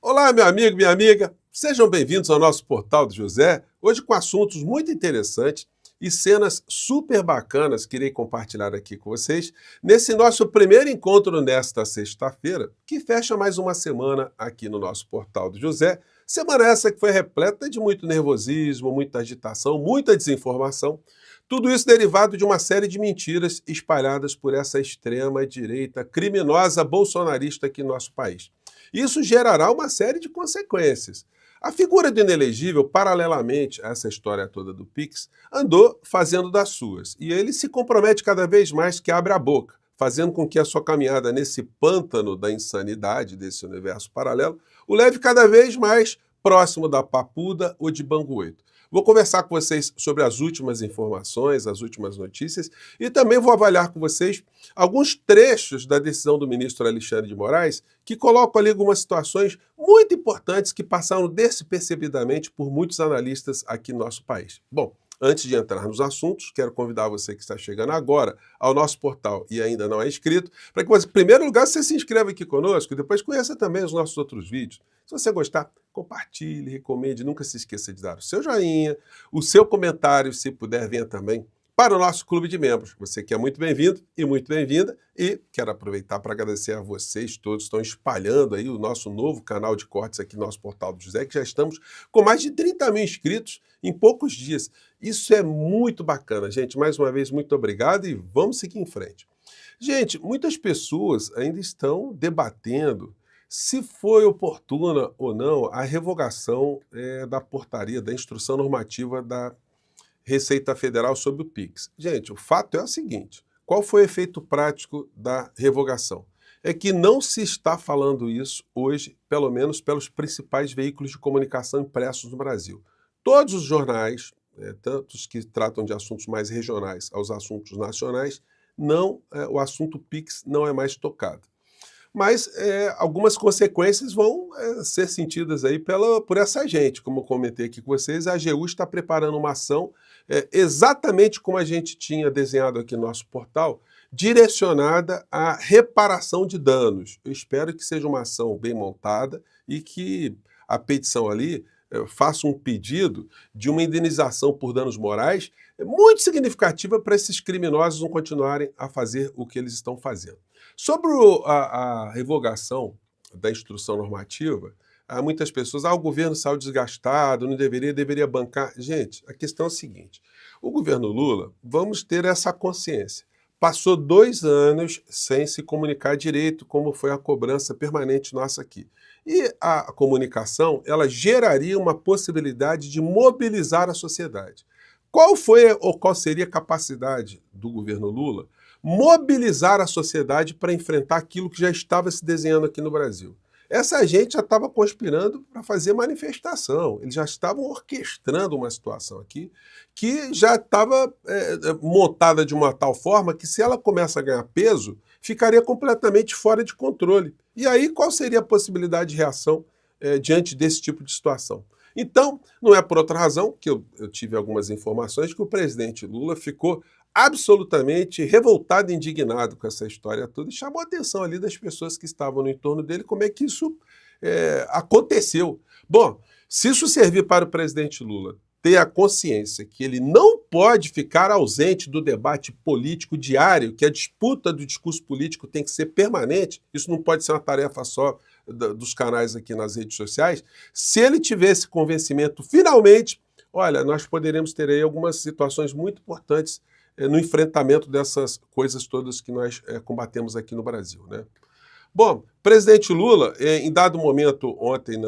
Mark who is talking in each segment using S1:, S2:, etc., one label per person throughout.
S1: Olá, meu amigo, minha amiga. Sejam bem-vindos ao nosso Portal do José, hoje com assuntos muito interessantes e cenas super bacanas que irei compartilhar aqui com vocês nesse nosso primeiro encontro nesta sexta-feira, que fecha mais uma semana aqui no nosso Portal do José. Semana essa que foi repleta de muito nervosismo, muita agitação, muita desinformação. Tudo isso derivado de uma série de mentiras espalhadas por essa extrema-direita criminosa bolsonarista aqui no nosso país. Isso gerará uma série de consequências. A figura do inelegível, paralelamente a essa história toda do Pix, andou fazendo das suas. E ele se compromete cada vez mais que abre a boca, fazendo com que a sua caminhada nesse pântano da insanidade, desse universo paralelo, o leve cada vez mais próximo da Papuda ou de Bangu 8. Vou conversar com vocês sobre as últimas informações, as últimas notícias, e também vou avaliar com vocês alguns trechos da decisão do ministro Alexandre de Moraes, que colocam ali algumas situações muito importantes que passaram despercebidamente por muitos analistas aqui no nosso país. Bom, antes de entrar nos assuntos, quero convidar você que está chegando agora ao nosso portal e ainda não é inscrito, para que você, em primeiro lugar, você se inscreva aqui conosco e depois conheça também os nossos outros vídeos. Se você gostar, compartilhe, recomende, nunca se esqueça de dar o seu joinha, o seu comentário, se puder, venha também para o nosso clube de membros. Você que é muito bem-vindo e muito bem-vinda, e quero aproveitar para agradecer a vocês todos que estão espalhando aí o nosso novo canal de cortes aqui no nosso Portal do José, que já estamos com mais de 30 mil inscritos em poucos dias. Isso é muito bacana, gente. Mais uma vez, muito obrigado e vamos seguir em frente. Gente, muitas pessoas ainda estão debatendo se foi oportuna ou não a revogação da portaria, da instrução normativa da Receita Federal sobre o Pix. Gente, o fato é o seguinte: qual foi o efeito prático da revogação? É que não se está falando isso hoje, pelo menos pelos principais veículos de comunicação impressos no Brasil. Todos os jornais, tanto os que tratam de assuntos mais regionais aos assuntos nacionais, o assunto Pix não é mais tocado. Mas algumas consequências vão ser sentidas aí por essa gente. Como eu comentei aqui com vocês, a AGU está preparando uma ação exatamente como a gente tinha desenhado aqui no nosso portal, direcionada à reparação de danos. Eu espero que seja uma ação bem montada e que a petição ali faça um pedido de uma indenização por danos morais muito significativa para esses criminosos não continuarem a fazer o que eles estão fazendo. Sobre a revogação da instrução normativa, há muitas pessoas, o governo saiu desgastado, não deveria bancar. Gente, a questão é a seguinte: o governo Lula, vamos ter essa consciência, passou 2 anos sem se comunicar direito, como foi a cobrança permanente nossa aqui. E a comunicação, ela geraria uma possibilidade de mobilizar a sociedade. Qual seria a capacidade do governo Lula mobilizar a sociedade para enfrentar aquilo que já estava se desenhando aqui no Brasil? Essa gente já estava conspirando para fazer manifestação, eles já estavam orquestrando uma situação aqui que já estava montada de uma tal forma que, se ela começa a ganhar peso, ficaria completamente fora de controle. E aí, qual seria a possibilidade de reação diante desse tipo de situação? Então, não é por outra razão que eu tive algumas informações que o presidente Lula ficou absolutamente revoltado e indignado com essa história toda e chamou a atenção ali das pessoas que estavam no entorno dele, como é que isso aconteceu. Bom, se isso servir para o presidente Lula ter a consciência que ele não pode ficar ausente do debate político diário, que a disputa do discurso político tem que ser permanente, isso não pode ser uma tarefa só dos canais aqui nas redes sociais. Se ele tiver esse convencimento, finalmente, olha, nós poderemos ter aí algumas situações muito importantes no enfrentamento dessas coisas todas que nós combatemos aqui no Brasil, né? Bom, presidente Lula, em dado momento ontem,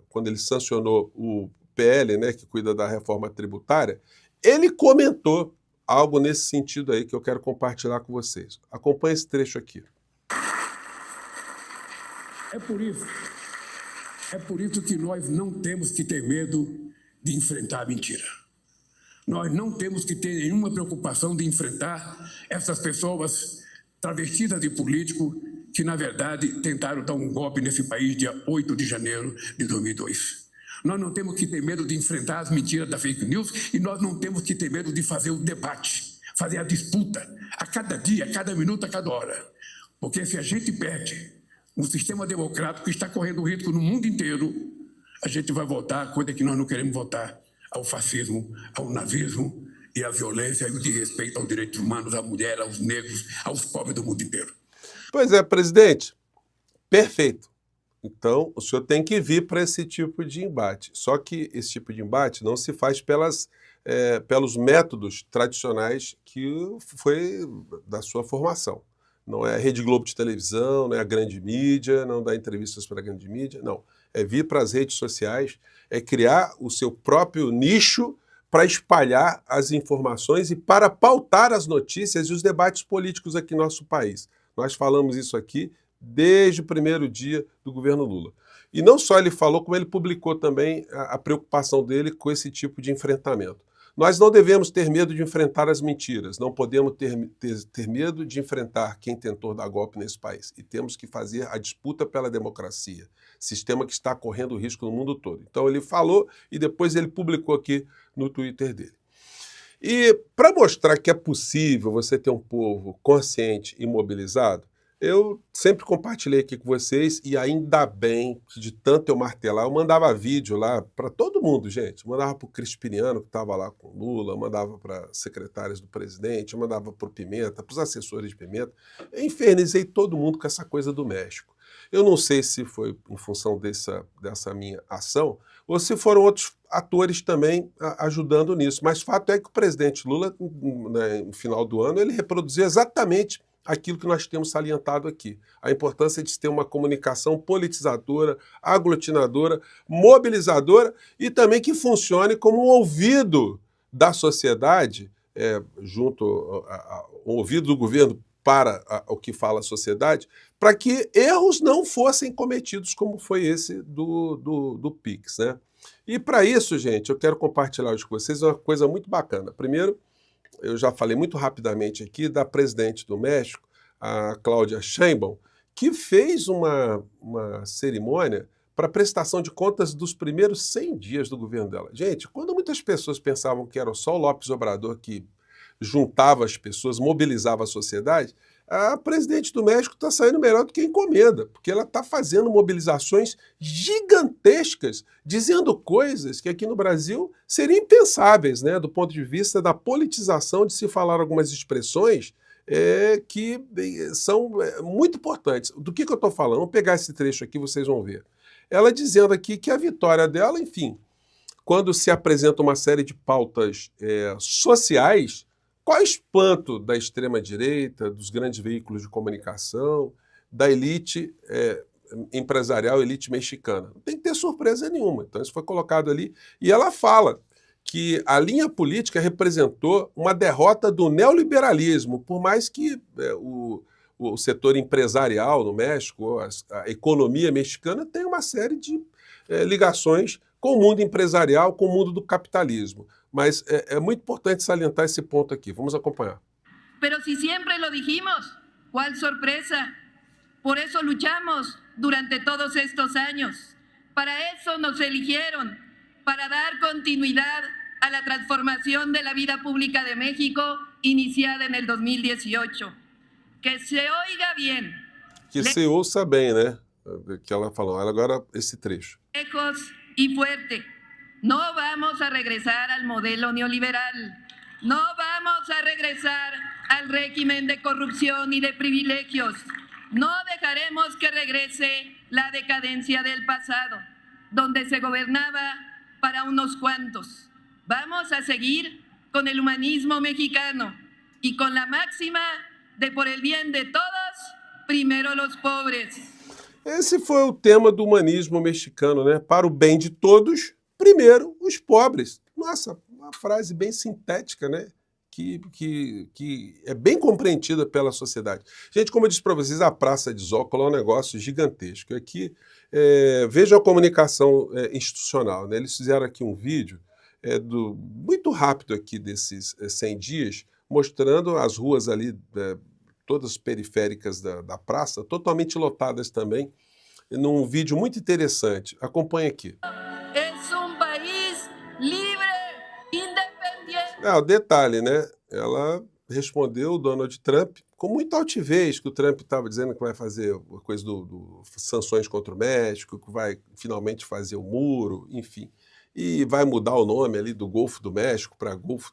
S1: quando ele sancionou o PL, né, que cuida da reforma tributária, ele comentou algo nesse sentido aí que eu quero compartilhar com vocês. Acompanhe esse trecho aqui.
S2: É por isso que nós não temos que ter medo de enfrentar a mentira. Nós não temos que ter nenhuma preocupação de enfrentar essas pessoas travestidas de político que, na verdade, tentaram dar um golpe nesse país dia 8 de janeiro de 2002. Nós não temos que ter medo de enfrentar as mentiras da fake news e nós não temos que ter medo de fazer o debate, fazer a disputa, a cada dia, a cada minuto, a cada hora. Porque se a gente perde, um sistema democrático que está correndo risco no mundo inteiro, a gente vai voltar a coisa que nós não queremos voltar, ao fascismo, ao nazismo e à violência e o desrespeito aos direitos humanos, à mulher, aos negros, aos pobres do mundo inteiro.
S1: Pois é, presidente, perfeito. Então, o senhor tem que vir para esse tipo de embate. Só que esse tipo de embate não se faz pelos métodos tradicionais que foi da sua formação. Não é a Rede Globo de televisão, não é a grande mídia, não dá entrevistas para a grande mídia, não. É vir para as redes sociais, é criar o seu próprio nicho para espalhar as informações e para pautar as notícias e os debates políticos aqui no nosso país. Nós falamos isso aqui desde o primeiro dia do governo Lula. E não só ele falou, como ele publicou também a preocupação dele com esse tipo de enfrentamento. Nós não devemos ter medo de enfrentar as mentiras, não podemos ter medo de enfrentar quem tentou dar golpe nesse país. E temos que fazer a disputa pela democracia, sistema que está correndo risco no mundo todo. Então ele falou e depois ele publicou aqui no Twitter dele. E para mostrar que é possível você ter um povo consciente e mobilizado, eu sempre compartilhei aqui com vocês, e ainda bem que de tanto eu martelar, eu mandava vídeo lá para todo mundo, gente. Eu mandava para o Crispiniano, que estava lá com o Lula, mandava para secretários do presidente, eu mandava para o Pimenta, para os assessores de Pimenta. Eu infernizei todo mundo com essa coisa do México. Eu não sei se foi em função dessa minha ação, ou se foram outros atores também ajudando nisso. Mas fato é que o presidente Lula, no final do ano, ele reproduziu exatamente aquilo que nós temos salientado aqui. A importância de ter uma comunicação politizadora, aglutinadora, mobilizadora e também que funcione como um ouvido da sociedade, junto ao ouvido do governo para o que fala a sociedade, para que erros não fossem cometidos como foi esse do Pix, né? E para isso, gente, eu quero compartilhar hoje com vocês uma coisa muito bacana. Primeiro, eu já falei muito rapidamente aqui da presidente do México, a Claudia Sheinbaum, que fez uma cerimônia para prestação de contas dos primeiros 100 dias do governo dela. Gente, quando muitas pessoas pensavam que era só o López Obrador que juntava as pessoas, mobilizava a sociedade, a presidente do México está saindo melhor do que a encomenda, porque ela está fazendo mobilizações gigantescas, dizendo coisas que aqui no Brasil seriam impensáveis, né, do ponto de vista da politização de se falar algumas expressões que são muito importantes. Do que eu estou falando? Vamos pegar esse trecho aqui, vocês vão ver. Ela dizendo aqui que a vitória dela, enfim, quando se apresenta uma série de pautas sociais, qual é o espanto da extrema-direita, dos grandes veículos de comunicação, da elite empresarial, elite mexicana? Não tem que ter surpresa nenhuma. Então isso foi colocado ali. E ela fala que a linha política representou uma derrota do neoliberalismo, por mais que o setor empresarial no México, a economia mexicana, tenha uma série de ligações com o mundo empresarial, com o mundo do capitalismo. Mas é muito importante salientar esse ponto aqui. Vamos acompanhar.
S3: Pero si siempre lo dijimos, ¿cuál sorpresa? Por eso luchamos durante todos estos años. Para eso nos eligieron, para dar continuidad a la transformación de la vida pública de México iniciada en el 2018. Que se oiga bien.
S1: Que se ouça bem, né? Que ela falou. Agora esse trecho.
S3: Lejos y fuerte. No vamos a regresar al modelo neoliberal. No vamos a regresar al régimen de corrupción y de privilegios. No dejaremos que regrese la decadencia del pasado, donde se gobernaba para unos cuantos. Vamos a seguir con el humanismo mexicano y con la máxima de por el bien de todos, primero los pobres.
S1: Esse foi o tema do humanismo mexicano, né? Para o bem de todos, primeiro os pobres. Nossa, uma frase bem sintética, né? Que é bem compreendida pela sociedade. Gente, como eu disse para vocês, a Praça de Zócalo é um negócio gigantesco. Aqui, vejam a comunicação institucional, né? Eles fizeram aqui um vídeo muito rápido aqui desses 100 dias, mostrando as ruas ali, todas periféricas da praça, totalmente lotadas também, num vídeo muito interessante. Acompanhe aqui.
S3: É um país livre, independente.
S1: O detalhe, né? Ela respondeu o Donald Trump com muita altivez, que o Trump estava dizendo que vai fazer a coisa do sanções contra o México, que vai finalmente fazer o muro, enfim. E vai mudar o nome ali do Golfo do México para Golfo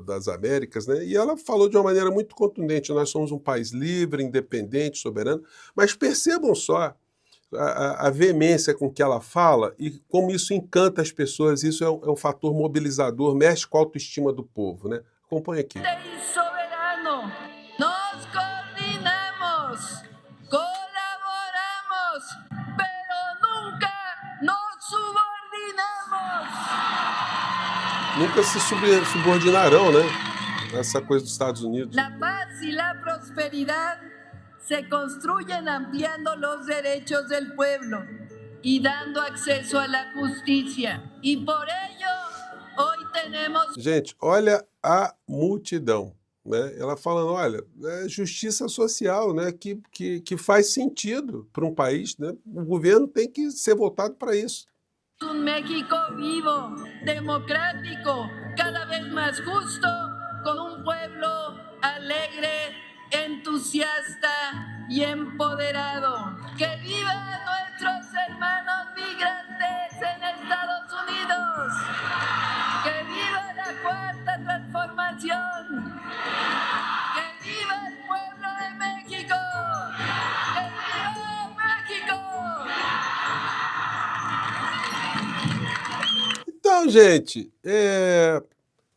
S1: das Américas, né? E ela falou de uma maneira muito contundente, nós somos um país livre, independente, soberano, mas percebam só a veemência com que ela fala e como isso encanta as pessoas, isso é um fator mobilizador, mexe com a autoestima do povo, né? Acompanha aqui.
S3: Soberano, nos coordinamos, colaboramos, pero nunca nos subordinamos.
S1: Nunca se subordinarão, né? Essa coisa dos Estados Unidos.
S3: La paz y la prosperidad se construyen ampliando los derechos del pueblo y dando acceso a la justicia. Y por ello, hoy tenemos...
S1: Gente, olha a multidão, né? Ela falando, olha, é justiça social, né? Que faz sentido para um país, né? O governo tem que ser voltado para isso.
S3: Un México vivo, democrático, cada vez más justo, con un pueblo alegre, entusiasta y empoderado. ¡Que vivan nuestros hermanos migrantes en Estados Unidos! ¡Que viva la Cuarta Transformación! ¡Que viva el pueblo de México! ¡Que viva México!
S1: Então, gente,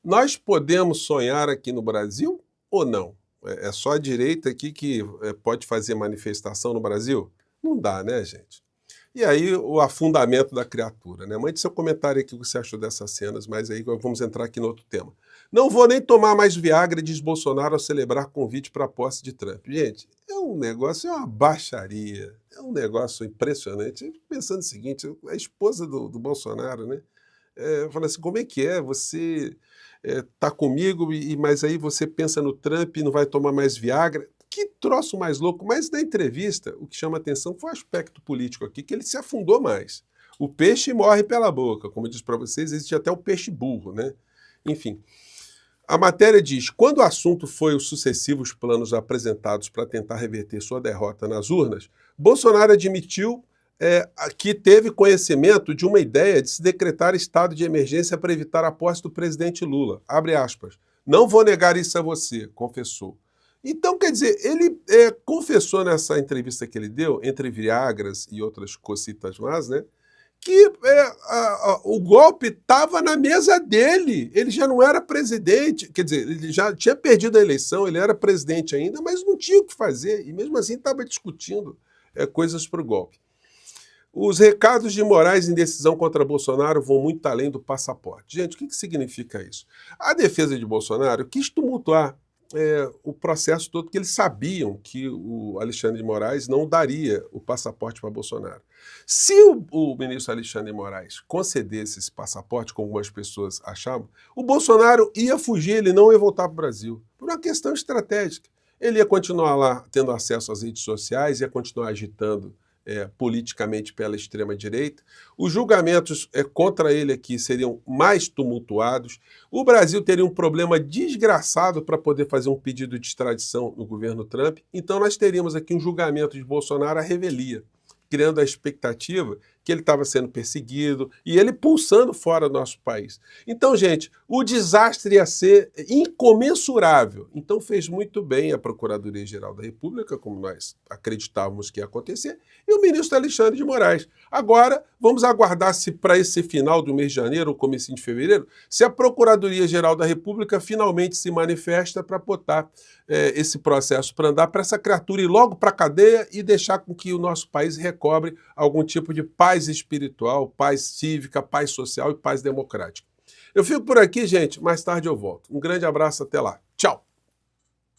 S1: nós podemos sonhar aqui no Brasil ou não? É só a direita aqui que pode fazer manifestação no Brasil? Não dá, né, gente? E aí o afundamento da criatura, né? Mande seu comentário aqui o que você achou dessas cenas, mas aí vamos entrar aqui no outro tema. Não vou nem tomar mais Viagra, diz Bolsonaro ao celebrar convite para a posse de Trump. Gente, é um negócio, é uma baixaria, é um negócio impressionante. Eu fico pensando o seguinte, a esposa do Bolsonaro, né? Fala assim, como é que é? Você tá comigo, mas aí você pensa no Trump e não vai tomar mais Viagra? Que troço mais louco. Mas na entrevista, o que chama atenção foi o aspecto político aqui, que ele se afundou mais. O peixe morre pela boca, como eu disse para vocês, existe até o peixe burro, né? Enfim, a matéria diz, quando o assunto foi os sucessivos planos apresentados para tentar reverter sua derrota nas urnas, Bolsonaro admitiu que teve conhecimento de uma ideia de se decretar estado de emergência para evitar a posse do presidente Lula. Abre aspas. Não vou negar isso a você, confessou. Então, quer dizer, ele confessou nessa entrevista que ele deu, entre Viagras e outras cositas más, né, que o golpe estava na mesa dele. Ele já não era presidente, quer dizer, ele já tinha perdido a eleição, ele era presidente ainda, mas não tinha o que fazer, e mesmo assim estava discutindo coisas para o golpe. Os recados de Moraes em decisão contra Bolsonaro vão muito além do passaporte. Gente, o que significa isso? A defesa de Bolsonaro quis tumultuar o processo todo, porque eles sabiam que o Alexandre de Moraes não daria o passaporte para Bolsonaro. Se o ministro Alexandre de Moraes concedesse esse passaporte, como algumas pessoas achavam, o Bolsonaro ia fugir, ele não ia voltar para o Brasil, por uma questão estratégica. Ele ia continuar lá tendo acesso às redes sociais, ia continuar agitando politicamente pela extrema-direita. Os julgamentos contra ele aqui seriam mais tumultuados. O Brasil teria um problema desgraçado para poder fazer um pedido de extradição no governo Trump. Então nós teríamos aqui um julgamento de Bolsonaro à revelia, criando a expectativa que ele estava sendo perseguido e ele pulsando fora do nosso país. Então, gente, o desastre ia ser incomensurável. Então fez muito bem a Procuradoria-Geral da República, como nós acreditávamos que ia acontecer, e o ministro Alexandre de Moraes. Agora, vamos aguardar se para esse final do mês de janeiro ou comecinho de fevereiro, se a Procuradoria-Geral da República finalmente se manifesta para botar esse processo para andar, para essa criatura ir logo para a cadeia e deixar com que o nosso país recobre algum tipo de paz espiritual, paz cívica, paz social e paz democrática. Eu fico por aqui, gente. Mais tarde eu volto. Um grande abraço, até lá. Tchau!